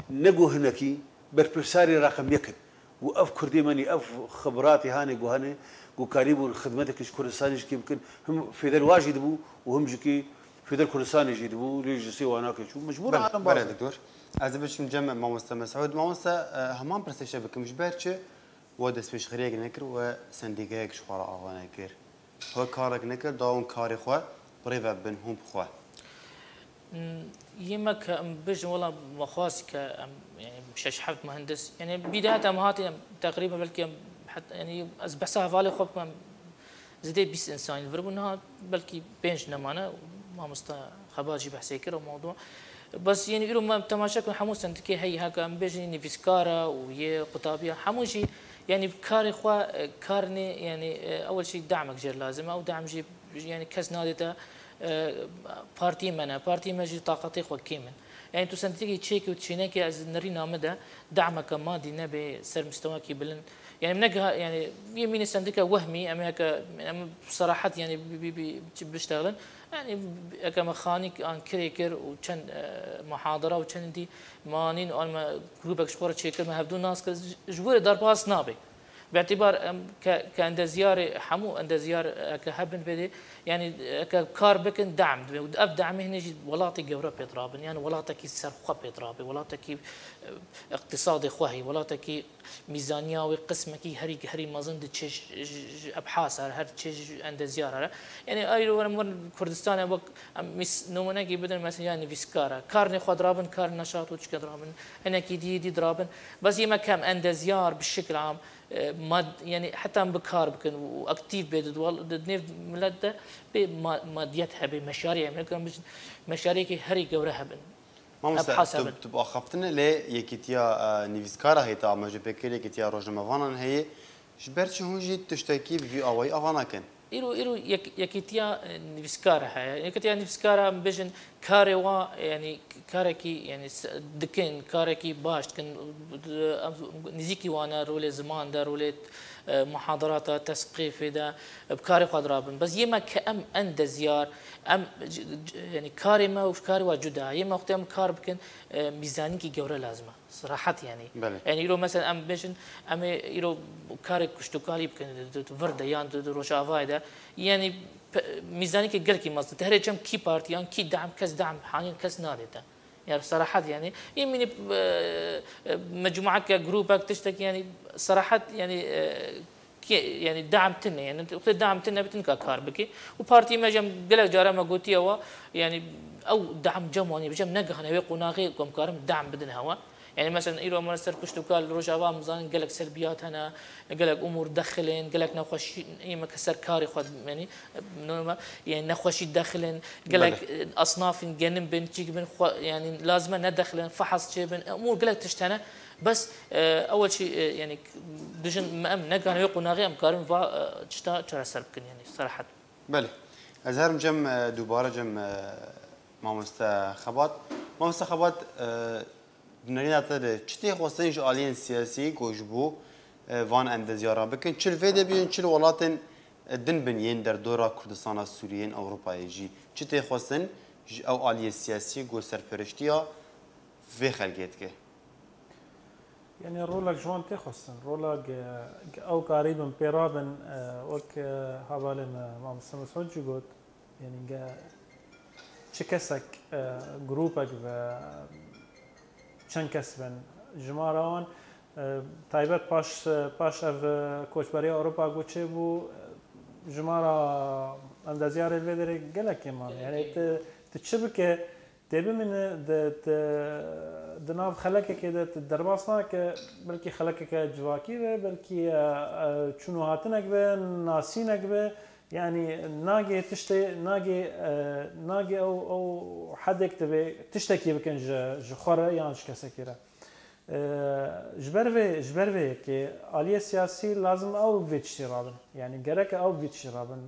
نجو هناكي بربرساري رقم يكن وأف كردي مني أف خبراتي هاني جوهاني وكاريبو خدمتك كردستانيش كي يمكن هم في ذا الواجد بو وهم جكي في ذا الكردستاني يجيبوا ليش يسوي هناك شو مجبور على بله دكتور از بش مجمع ماموستا مسعود ماموستا همان برسيش بكم جبرتش ودس فيش خريج نكر وسنديقاك شوارع أغاني كير هو كارك نكر داون كاري خوا بريفا بن هم خوا يمك بيج والله مخاص ك يعني مش حفظ مهندس يعني بداية مهاتي تقريبا بلكي حتى يعني از بحسها فالي خوب زدي بيس انسان الفربونها بلكي بينج نمانا ما مستا خباجي بحسي كده موضوع بس يعني يقولوا ما تماشى كون حموس انتكي هي هكا بيجي نيفيسكارا ويا قطابيه حموشي يعني كاري خوا كارني يعني اول شيء دعمك جير لازم او دعم جيب يعني كاس ناديته بارتي منا بارتي ماجي طاقتي خو كيمن يعني تو سنتيجي تشيكي وتشينيكي از نري نامده دعمك مادي نبي سر مستواكي بلن يعني منقها يعني يمين سندكه وهمي اما هكا بصراحه يعني بيشتغلن يعني كما خانك ان كريكر وكان محاضره وكان دي مانين انا جروبك شوره تشيكر ما هبدو ناس جوار درباس نابي باعتبار كان زياره حمو عند زياره كهبن بدي يعني كاربكن دعم ابدع مهنجي ولاتي جورا بيترابن يعني ولاتك سرخه بيترابي ولاتك اقتصادي خوهي ولاتك ميزانيه وقسمك هري مازن تشيش ابحاث هر تشيش عند زياره يعني ايرو مر كردستان وق مس نمونكي بدل مثلا يعني فيسكارا كارني خضرابن كار نشاط وش كدرابن انا كي دي درابن بس يما كان عند زيار بالشكل عام ماد يعني حتى بكار بكن واكتيف بيد دنيف ملده بماديتها بمشاريع من مشاريع هري جورها بن ما مستحب تبقى خفتنا ليه يكتيا نيفيسكارا هي تا ما جبكي يكتيا روجمافانا هي جبرتش هونجي تشتكي بفي اوي افانا كان إيرو يكتيا نيفيسكارا هي يكتيا نيفيسكارا بيجن كاريوا يعني كاركي يعني دكين كاركي باش كن نزيكي وانا رولي زمان دا رولي محاضرات تسقيف دا بكاري خضرابن بس يما كأم عند زيار ام يعني كارما وكاري وجدا يما وقت ام كار بكن ميزاني كي جوره لازمه صراحه يعني بله. يعني يرو مثلا ام بيجن ام يرو كاري كشتوكالي بكن ورده يان روشا فايدا يعني ميزاني كي قلكي مصد تهري كم كي بارتي يعني كي دعم كاس دعم حاليا كاس ناديته يعني صراحه يعني يمني مجموعه كجروبك تشتكي يعني صراحه يعني دعمتنا يعني انت دعمتنا بتنكا كاربكي وبارتي ما جم قال جاره ما قلتي هو يعني او دعم جموني بجم نقه انا وقناغي قوم كارم دعم بدن هوا يعني مثلا ايلو منستر كشتو قال روجافا مزان قال لك سلبيات هنا قال لك امور دخلين قال لك نخش ما كسر كاري خد يعني نخش داخلين قال لك اصناف جنب بنتي بن يعني لازم ندخلين فحص شيء امور قال لك تشتنا بس اول شيء يعني دجن ما ام نقه انا وقناغي ام كارم فا تشتا ترى سربكن يعني صراحه بله ازهر جم دوباره جم ما مستخبات بنرينا ترى چتی خوستنش آلین سیاسی گوشبو وان اندزیارا بکن چل ویده بیون چل ولاتن دن بنیین در دورا کردستان سوریین اروپایی جی چتی خوستن او آلی سیاسی گو سرپرشتیا و خلقیت که يعني رولاك جوان تخصن رولاك او قريبا بيرابن وك حوالين ما مسمى جوجوت يعني جا چكسك جروبك و چند کس بن جماران تایبت پاش اف کوچبری اروپا گوچه بو جمارا اندازیار الودری گله کمان یعنی تشبکه تبي من دناف خلقك كده درباسنا ك بلكي خلقك جواكي بلكي شنو هاتنك به ناسينك به يعني ناقي تشتي ناقي او حدك تبي تشتكي بكن جخره يعني كسكيره جبرفي كي آلية سياسي لازم او فيتشي رابن يعني جرك او فيتشي رابن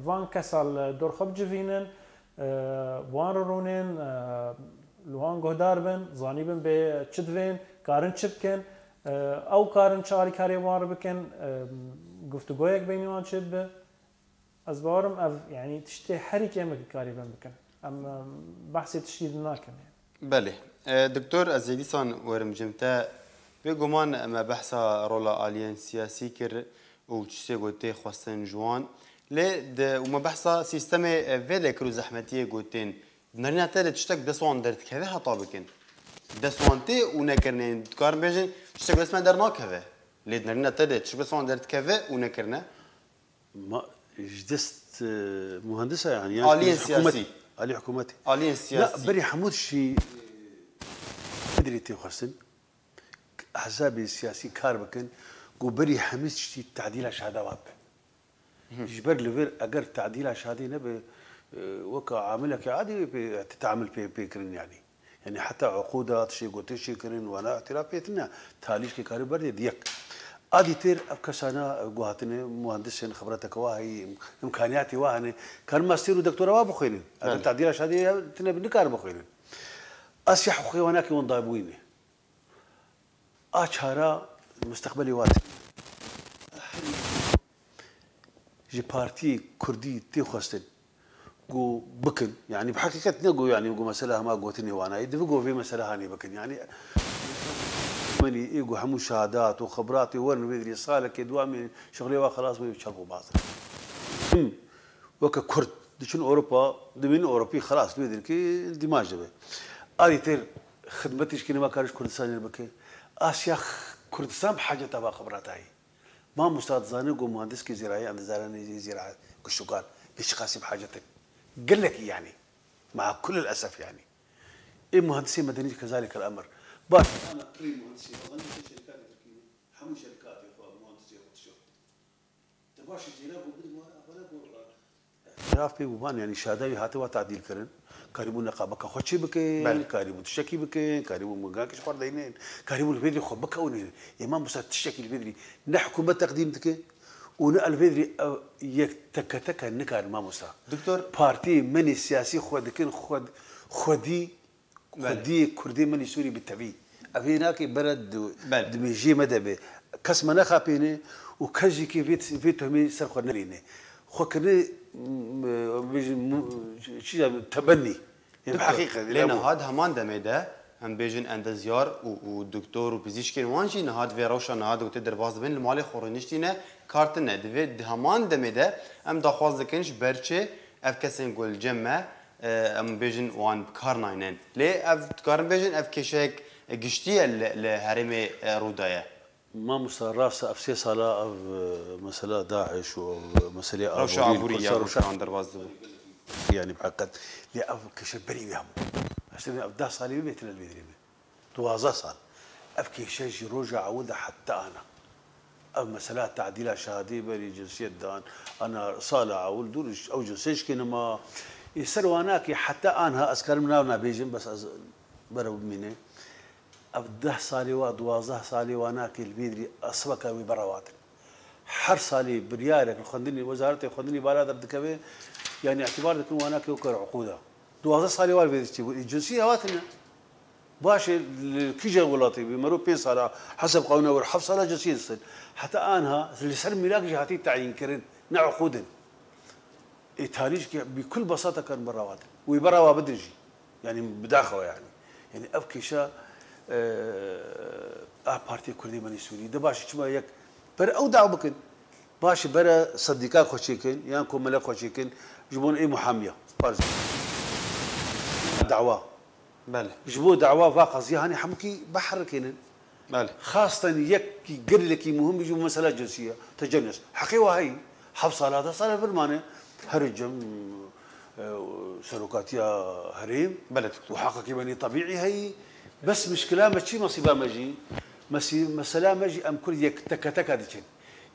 وان كسال دور خب جفينن وان رونين لوان گهدار بن زانی بن به چدوین کارن چبکن او کارن چاری کاری وار بکن گفتگویک بینیان چب از بارم اف يعني تشتي حركه ما كاري بكن اما بحث تشديد ناكن بله دكتور ازيديسان ورم جمتا بگمان ما بحثا رولا آلین سیاسی کر و چیزی گوته خواستن جوان ل و ما بحثا سیستم ویل کرو زحمتیه گوتین نرینه تل تشتک دسوان درد که حتا بکن دسوان تی و نکرنه کارم بیشن تشتک اسم در ناکه لید نرینه تل تشتک دسوان درد که و نکرنه ما جدست مهندسه يعني آلين سياسي آلي حكومتي آلين سياسي لا بري حمود شي بدري تيخصن احزاب السياسي كاربكن قو بري حميد شي تعديل شهاده واب يجبر لفير اجر تعديل شهاده نبي وكا عاملك عادي تتعامل بكرن يعني حتى عقودات شي قلت شي كرن وانا اعترافيتنا تاليش كي كاري بردي ديك ادي تير ابكسانا قواتني مهندسين خبرتك واهي امكانياتي واهني كان ماستر ودكتوراه وابخيرين هذا تعديل شهاده تنا بنكار بخيرين اسيح اخي هناك ونضايبويني اشهر مستقبلي واتي جي بارتي كردي تي خستن قو بكن يعني بحقيقه نقول يعني قو مساله ما قوتني وانا يدفقوا في مساله هاني بكن يعني مني ايجو حمو شهادات وخبراتي وين بيدري صالك دوامي شغلي وخلاص بيشربوا بعض وك كرد دشون اوروبا دمين اوروبي خلاص بيدري كي اندماج به ادي تير خدمتي شكل ما كانش كردستان بكي اسيا كردستان بحاجه تبع خبراتها ما مستعد زانق مهندس كي زراعي عند زاراني زراعه كشوكان ليش قاسي بحاجتك قال لك يعني مع كل الاسف يعني ايه مهندسين مدنيين كذلك الامر بس انا بري مهندسين اظن في شركات تركيه حمو شركات يا مهندسين وتشوف تباش جينا اعتراف بيبان يعني شهاده هاتوا تعديل كرن كاريبو نقابك خوشي بك كاريبو تشكي بك كاريبو مغاكش فردينين كاريبو الفيدري خبك ونين امام مسا تشكي الفيدري نحكم بتقديمتك ونقل الفيدري يك نكار ما مسا دكتور بارتي من السياسي خدكن خدي كردي من سوري بالتبي ابيناك برد دمجي مدبه كسمه نخابيني وكجي كي فيتهمي سرخ نريني خكري شيء تبني يعني حقيقه لان هذا همان دميده هم بيجن عند زيار والدكتور وبيزيشكين وانجي نهاد في روشا نهاد وتدر باز بين المالي خورنشتينا كارتنا دفيد همان دميده ام داخواز دكنش برچه اف كسن قول جمع ام بيجن وان كارناينن ليه اف كارن بيجن اف كشك قشتيه لهرمي رودايه ما مصراس افسي صلاه او مساله داعش ومساله روشا عبوريه روشا عند باز يعني بحقت لي اف كشبري بهم عشان ابدا صالي بيت البيدري توازا صال افكي شيء رجع عوده حتى انا او مساله تعديل شهادي بري جنسيه دان انا صالع ولد او جنسيش كنما يسروا هناك حتى انا اسكر مناونا بيجن بس برو مني ابدا صالي ودوازه صالي واناك البيدري اسبك وبروات حر صالي بريالك خندني وزاره خندني بالادر دكبه يعني اعتبار يكون هناك يوكر عقوده دوازه صالي والبيدري الجنسيه واتنا باش كيجا ولاتي بمرو بين صالة حسب قانون ورحف صالة جنسية الصل حتى انها اللي صار ملاك جهاتي تعيين كرن نعقود ايتاليش بكل بساطه كان براوات ويبراوا بدرجي يعني بداخله يعني ابكي شا بارتي كردي ماني سوري ده باش شما يك بر او دعوه بكن باش بر صديقات خوشيكن يانكم ملك خوشيكن جبون اي محاميه فرض دعوه بله جبوا دعوه فاقص يعني حمكي بحر كينن بله خاصه يك قال لك مهم يجوا مساله جنسيه تجنس حقيقه هي حفصه هذا صار بالمانه هرجم سلوكاتيا هريم بلد وحقك بني طبيعي هي بس مشكله ماشي مصيبه ماجي مساله ماجي ام كل يك تك هذيك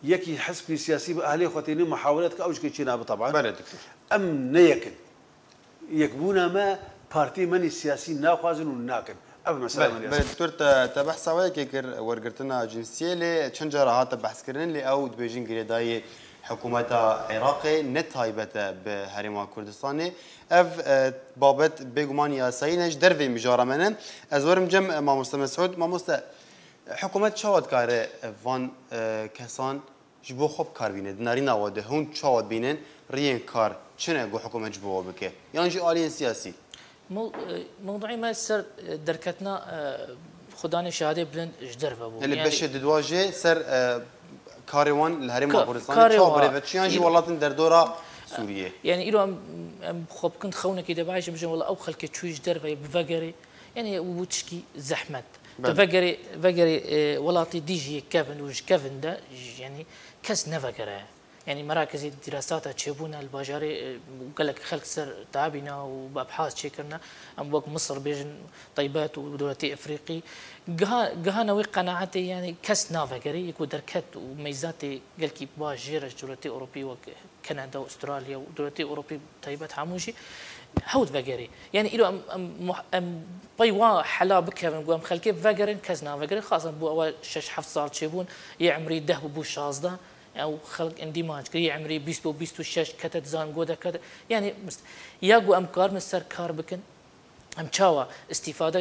يك حسب سياسي اهلي اخوتي محاولات اوج كيتشينا طبعا بلد ام نيكن يكبونا ما بارتي من السياسي ناخذن وناكن اب مساله بلد دكتور تبحث وياك كر ورقتنا جنسيه لي تشنجر هات بحث كرن لي او بيجين جريداي حكومة عراقي نتايبته بهرم كردستاني اف بابت بيغمان ياسينج درفي مجارمنن ازورم جم ما مستمع سعود ما مست حكومة شاود كاره وان كسان جبو خوب کار بینه ناری نواده هون شاود بینن رین کار چنه گو حکومت جبو بکه یعنی جی آلین سیاسی موضوعي ما سر دركتنا خداني شهاده بلند جدر بابو اللي باش دواجي سر كاريوان الهرم افغانستان كاريوان. تشاو بريفتشيان جي ولاتن دردورا سوريا يعني إلو أم خب كنت خونا كده بعيش بجن والله أو خلك تشويش دربي بفجري يعني وبتشكي زحمة فجري ولاتي ديجي كيفن وش كيفن ده يعني كاس نفجره يعني مراكز الدراسات تشوفون الباجاري وقال لك خلق سر تعبنا وبابحاث شكرنا ام وقت مصر بيجن طيبات ودولتي افريقي جهانا وقناعتي يعني كاس نافجري يكون دركت وميزاتي قال كي باجير دولتي اوروبي وكندا واستراليا ودولتي اوروبي طيبات حاموشي هود فجري يعني إلو أم بيوا حلا بكها من قام خلكي فجرين كزنا فجري خاصة بو أول شش حفظ صار تشيبون يعمري ده بو شازده أو خلق اندماج كري عمري بيستو شش كتت زان جودا كذا يعني ياقو أمكار من سر كار بكن أم تشاوا استفادة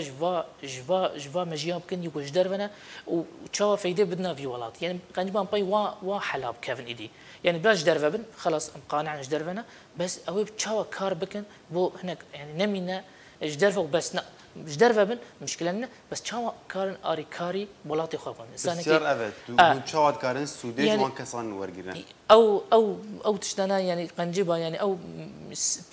جوا مجيء بكن يقول جدرنا وتشاوا فايدة بدنا في ولات يعني قنبان باي وا حلاب كيفن إيدي يعني باش درفبن خلاص أم قانع جدرفنا بس أوي تشاوا كار بكن بو هناك يعني نمينا جدرفه بس جدرفبن مشكلة بس تشاوا كارن أري كاري ولاتي خوابن بسيار أبد تشاوا كارن سودي يعني وان كسان ورجينا أو تشتنا يعني قنجبا يعني أو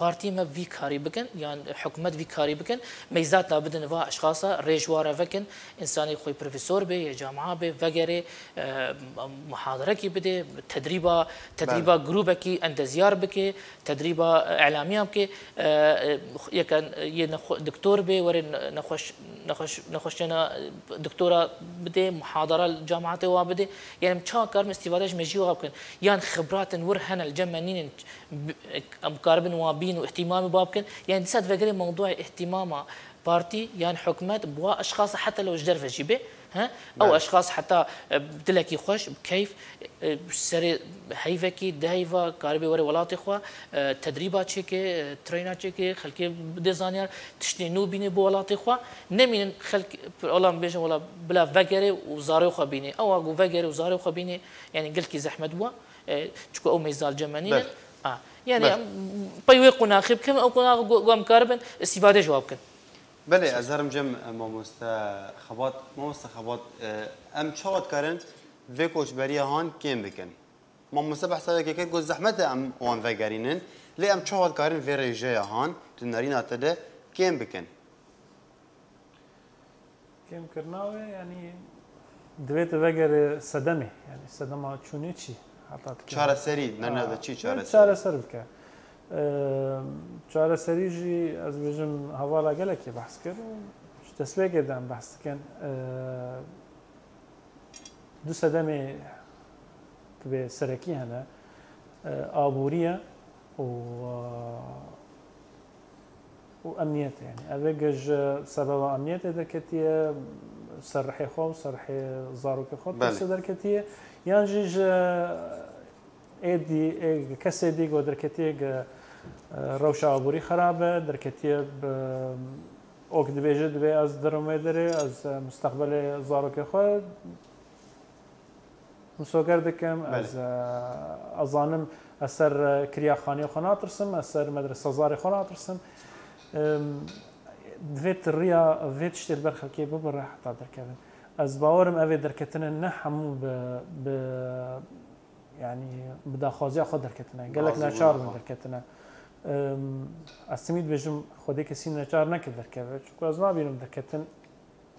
بارتي ما في كاري بكن يعني حكومة في كاري بكن ميزات لابد نفا أشخاصا ريجوارا بكن إنساني خوي بروفيسور بي جامعة بي فجري محاضرة كي بدي تدريبا جروبا كي أنت زيار بكي تدريبا إعلامية بكي يكن دكتور بي ورين نخش أنا دكتورة بدي محاضرة الجامعة وابدي يعني مشاكر مستفادة مجيوها بكن يعني خبرات ورهن الجمانين مقاربين وابين واهتمام بابكن يعني دسات فكري موضوع اهتمام بارتي يعني حكومات بوا اشخاص حتى لو جدر فجيبه ها او اشخاص حتى بدلك يخش بكيف سري هيفكي دايفا قاربي وري ولاتي خوا تدريبات شيكي ترينات شيكي خلكي ديزاينر تشتينو بيني بو ولاتي خوا نمين خلك ولا بيجي ولا بلا فكري وزاري خو بيني او اقو فكري وزاري خو بيني يعني قلت كي زحمه بوا تشكو او ميزال جمانين يعني بيوي قناخب كم او قناخ قام كاربن استفاده جوابكن بله ازهرم جم ماموستا خبات ام چاوت کارن و کوچبری هان کم بکن ماموستا بحثا که گو زحمت ام وان وگرینن لی ام چاوت کارن و ریجه هان تنارین اتده کم بکن كم كرناوي يعني دويت وگر صدمه يعني صدمه چوني چي چاره سری نه ده چی چاره سری چاره سر بك چاره سری جي از بجم حوالا گلك بحث كر تسوي قدام بحث كان دو صدمه تبي سركي هنا آبورية وأمنية يعني أبيج سبب أمنية إذا كتير صرحي خو صرحي زاروك خو بس إذا كتير ينجج إيدي كسيدي قدر كتير روشة أبوري خرابة در كتير أوك دبيجد بي أز درميدري أز مستقبل زاروك خو مسوگر دکم از ازانم اثر کریاخانی خانات رسم اثر مدرسه زاری خانات رسم دویت ریا ویت شتر برخکی ببره حتی درکبن از باورم اوی درکتنه نه همو ب يعني بدا خوازی خود درکتنه گلک نچار من درکتنه استمید بجم خودی کسی نچار نکرد درکبه چون از نابینم درکتن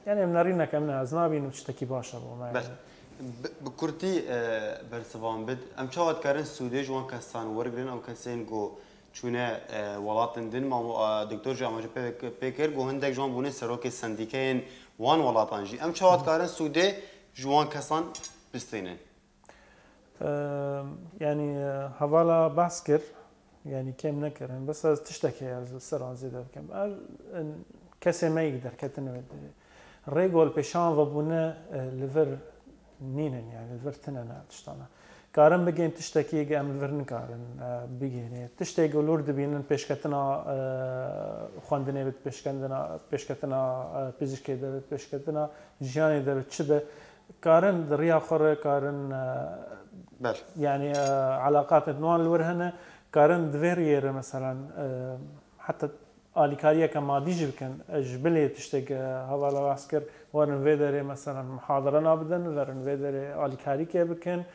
يعني منارين كمان از نابینم تشتکی باشه با بكرتي برسوان بد ام شاوت كارن سودي جوان كستان ورغرين او كسين جو چونه ولاتن دين ما دكتور جامع بيكر جو هندك جوان بونه سروك سنديكين وان ولاتان جي ام شاوت كارن سودي جوان كسان بستينن يعني حوالا بحث كر يعني كم نكرن بس تشتكي از سر زيد كم كسي ما يقدر كتن ريغول بيشان وبونه ليفر نينن يعني الفرتنا تشتانا كارن بجين تشتكي جام الفرن كارن بيجيني تشتكي لورد بينن بيشكتنا خواندني بت بيشكتنا بيزيشكي ده بيشكتنا جاني ده بتشبه كارن دريا خور كارن يعني علاقات نوان الورهنه كارن دفيرير مثلا حتى آلیکاریه که مادیج بکن جبلی تشتگ هوا عسكر ورن ویدره مثلا محاضره نابدن ورن ویدره آلیکاری که بکن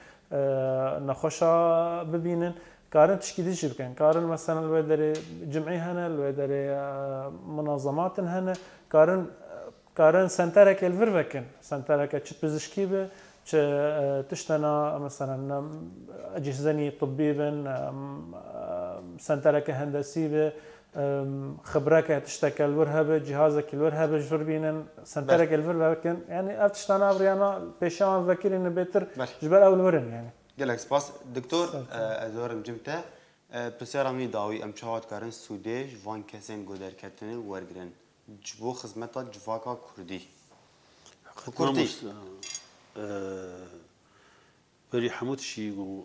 نخوشا ببینن كارن تشكيليش بكن كارن مثلا الويدري جمعي هنا الويدري منظمات هنا كارن سنترك الفرفكن سنترك تشبزشكي به تشتنا مثلا اجهزه طبيه سنترك هندسي به خبرك تشتكى الورهبه جهازك الورهبه جربين سنترك الفرفكن يعني افتشتنا بريانا بيشان فكر ان بيتر جبل اول ورن يعني گلک سپاس دکتر ازورم جمته پسیار می داوی امشاوات کارن سودیج وان کسین گودر کتنه ورگرن جبو خدمتا جواکا کردی كردي بري حمود شي و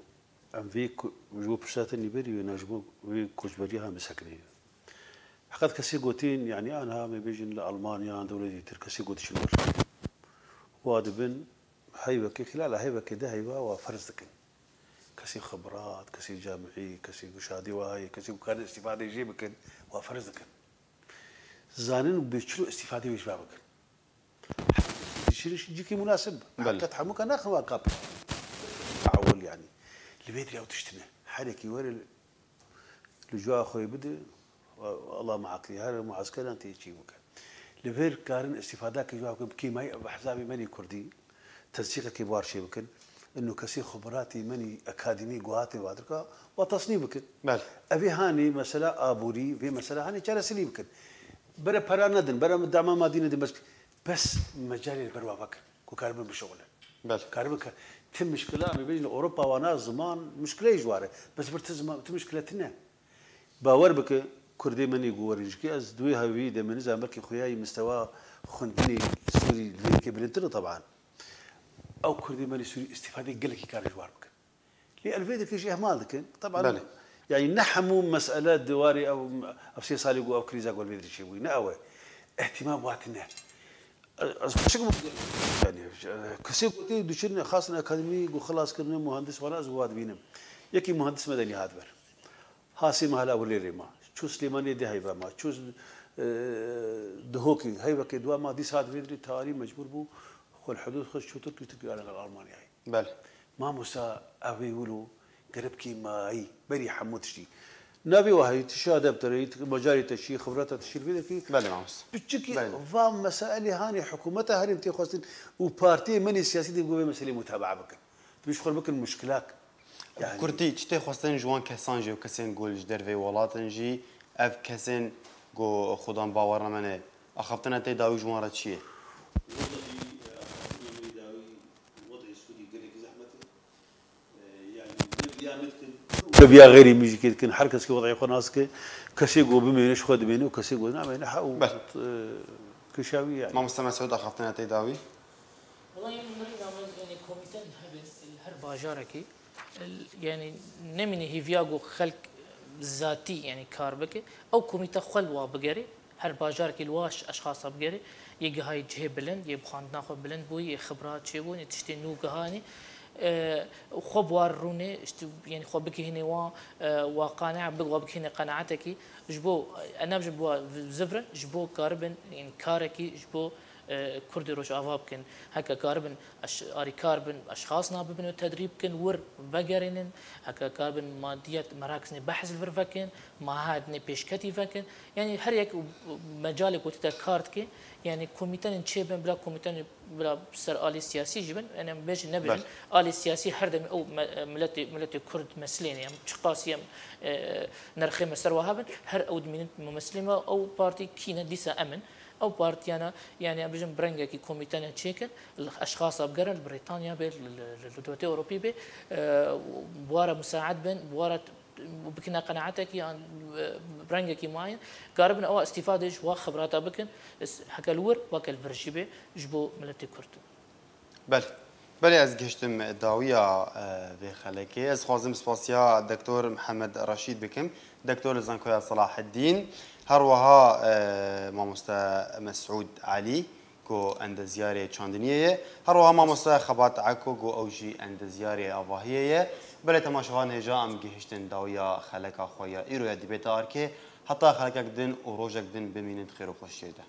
ام في جو برشاتني بري ونجبو في كوجبريها مسكني حقد كسي قوتين يعني انا ما بيجن لالمانيا دولتي تركسي قوت شنو وادبن هيبك خلال هيبك ده هيبه وفرزك كسي خبرات كسي جامعي كسي قشادي وهاي كسي كان استفاده يجيبك وفرزك زانن بيشلو استفاده ويشبابك شيء يجيك مناسب حتى تحمك انا اخو قاب تعول يعني اللي بيدري او تشتنه حالك وري لجوا اخوي بدي الله معك لي هذا معسكر انت يجيبك لفير كارن استفادك جواك بكيماي بحسابي ماني كردي تنسيقك كبار شيء بكن انه كثير خبراتي مني اكاديمي قواتي وادركا وتصنيفك بل ابي هاني مساله ابوري في مساله هاني جالس لي بكن برا براندن برا مدعمه مدينه بس مجالي البروا بكر كاربن بشغله بل كاربن تم مشكله ما بين اوروبا وانا زمان مشكله جواره بس برتزم مشكلتنا باور بك كردي مني قوريجكي از دوي هاوي ده من زامركي خوياي مستوى خندني سوري اللي بلنتر طبعا او كردي مني سوري استفاده قلكي كان جوارك لي الفيديو في شيء مالك طبعا بلي. يعني نحموا مسالات دواري او سي صالحو او كريزا قول بيدري شيء وين او اهتمام واتنا يعني كسيقتي دوشن خاصنا اكاديمي وخلاص كنا مهندس وانا ازواد بينم يكي مهندس مدني هادبر هاسي مهلا ولي ما شو سليماني دي هيبه ما شو دهوكي هيبه كدوا ما دي ساعات فيدري تاري مجبور بو خل حدود خش شو تركي على الالماني هاي بل ما موسى ابي يقولوا قربكي ما اي بري حموتشي نبي وهي تشاهد بتري مجاري تشي خبرات تشيل فيدري كي بله معوس بتشكي فام مسائل هاني حكومتها هاني انت خاصين وبارتي من السياسي دي بقول مسألة متابعه بك تبيش خل بك المشكلات يعني كردي تشتي خواستن جوان كسان جي وكسين قول جدر في ولاتن جي اف كسين قو خدان باورنا منه اخفتنا تي داوي جوان را چيه بيا غيري ميجي كن حركه كي وضعي خناسك كسي قو بمينش خد بينه وكسي قو نعم نحو كشاوي يعني ما مستمع سعود اخفتنا تي داوي والله يعني كوميتان هر باجاركي يعني نمني هي فياغو خلق ذاتي يعني كاربك او كوميتا خلوا بقري هر باجاركي الواش اشخاص بقري يجي هاي جهه بلند يبخان ناخذ بلند بوي خبرات شيبون تشتي نو هاني خب واروني يعني خب بك هنا وقانع بك هنا قناعتك جبو انا بجبو زفرن جبو كاربن يعني كاركي جبو كردي روش أفابكن هكا كاربن أري كاربن أشخاصنا ببنو تدريب كن ور بقرنن هكا كاربن ماديات مراكزني بحث الفرفكن معهدني بيشكتي فكن يعني هر يك مجالك وتتا كارتك يعني كوميتان تشيبن بلا كوميتان بلا سر آلي سياسي جبن أنا بيج نبن آلي سياسي هردم أو ملتي كرد مسلين يعني شقاسي نرخي مسر وهابن هر أود من ممسلمة أو بارتي كينا ديسا أمن او بارتيانا يعني بجم برنجا كي كوميتانا تشيكن الاشخاص ابقرن بريطانيا بين الدول الاوروبيه بي بواره مساعد بين بواره بكنا قناعتك يعني برنجا كي معين قاربنا او استفاده جو خبرات بكن حكى الور وكل فرشبه جبو ملتي كرت بله از گشتم داویا به خلکی از خوازم سپاسیا دکتر محمد رشید بکم دکتر زنکوی صلاح الدین هر وها ماموستا مسعود علي كو عند زيارة چاندنية هر وها ماموستا خبات عكو كو اوجي عند زيارة افاهية بله تماشاوان هجا ام گهشتن داویا خلکا خویا ایرو یا دیبیت آرکی حتی خلکک دن و روژک دن بمینند خیر و خوشیده